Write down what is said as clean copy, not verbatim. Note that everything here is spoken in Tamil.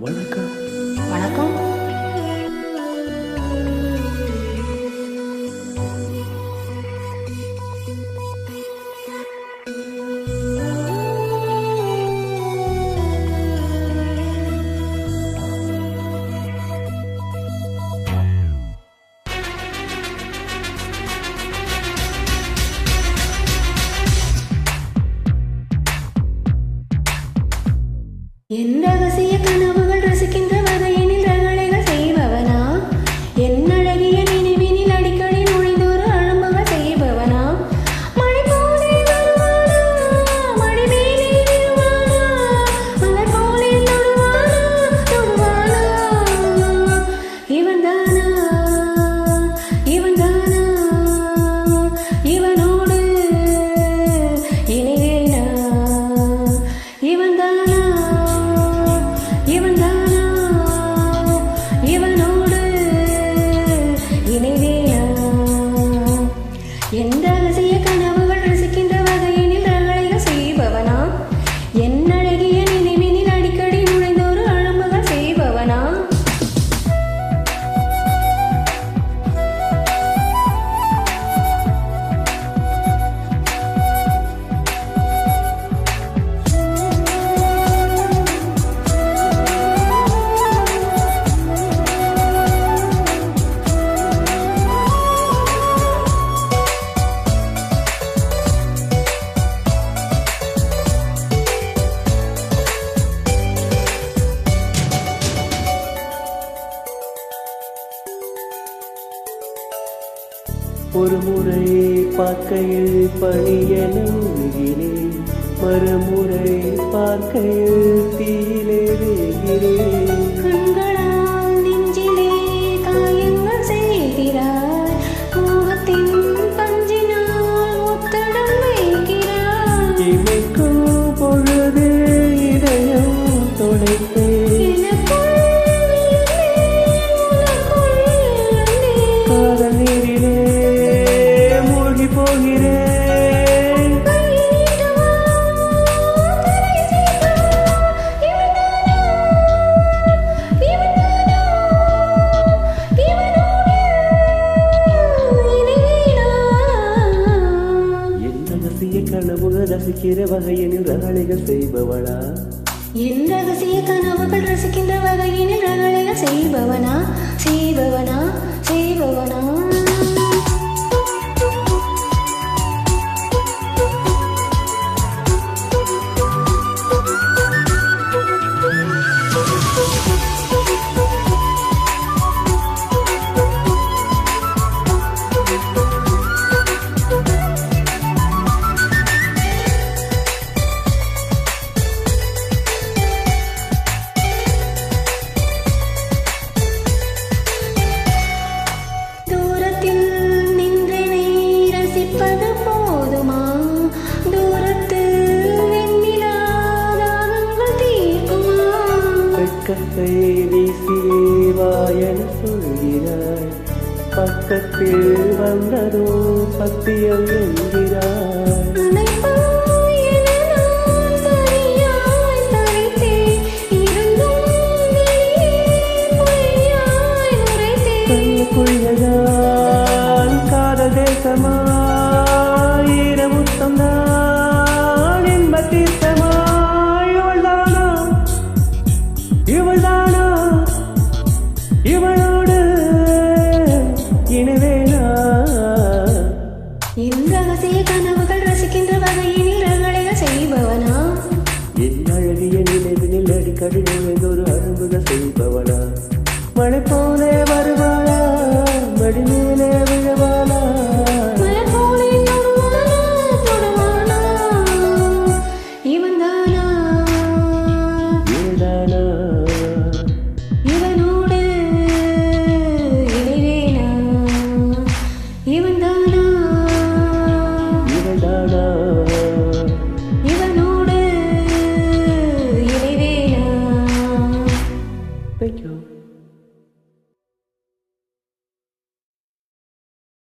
வணக்கம். வணக்கம். என் ரகசிய கனவுகள் ரசிக்கின்ற வகையினில் ரகளைகள் செய்பவனா, என் அழகிய நினைவினில் அடிக்கடி நுழைந்தோரு அழும்புகள் செய்பவனா, மழை போலே வருவானா, மழை மேலே விழுவானா, மலர் போலே தொடுவானா, இவன்தானா, இவன்தானா, இவனோடு இணைவேனா, இவன்தானா, இவன்தானா, இவனோடு இணைவேனா. என் ரகசிய கனவுகள் ரசிக்கின்ற வகையினில் ரகளைகள் செய்பவனா, என் அழகிய நினைவினில் அடிக்கடி நுழைந்தோரு அழும்புகள் செய்பவனா. ஒரு முறை பார்க்கையில் பணியென உருகிறேன், மறுமுறை பார்க்கையில் தீயிலே வேகிறேன். கண்களால் நெஞ்சிலே காயங்கள் செய்கிறாய், மோகத்தின் பஞ்சினால் ஒத்தடம் வைக்கிறாய். இமைக்கும் பொழுது இதயம் தொலைத்தேன், எனக்குள் விழுந்தேன், உனக்குள் எழுந்தேன். காதல் நீரிலே மூழ்கி போகிறேன். கையிட்டவா, கரை சேர்த்தவா, இவன்தானா, இவன்தானா, இவனோடு இணைவேனா. என் ரகசிய கனவுகள் ரசிக்கிற வகையினில் ரகளைகள் செய்பவளா, என் ரகசிய கனவுகள் ரசிக்கின்ற வகையினில் ரகளைகள் செய்பவனா, செய்பவனா, செய்பவனா. தூரத்தில் நின்றனை ரசிப்பது போதுமா, தூரத்து வெண்ணிலா தாகங்கள் தீர்க்குமா. வெட்கத்தை வீசியே வாயென சொல்கிறாய், பக்கத்தில் வந்ததோ பத்தியம் என்கிறாய். அணைப்பாய் என நான் தனியாய் தவித்தேன், இருந்தும் வெளியே பொய்யாய் உரைத்தேன். கண்ணுக்குள்ளதான் காதல் தேசமாய், ஈரமுத்தம்தான் இன்ப தீர்த்தமாய். இவள்தானா, இவள்தானா, இவளோடு இணைவேனா. என் ரகசிய கனவுகள் ரசிக்கின்ற வகையினில் ரகளைகள் செய்பவனா, என் அழகிய நினைவினில் அடிக்கடி நுழைந்தொரு அரும்புகள் செய்பவளா, மழை போலே வருவாளா, மடி மேலே விழவாளா,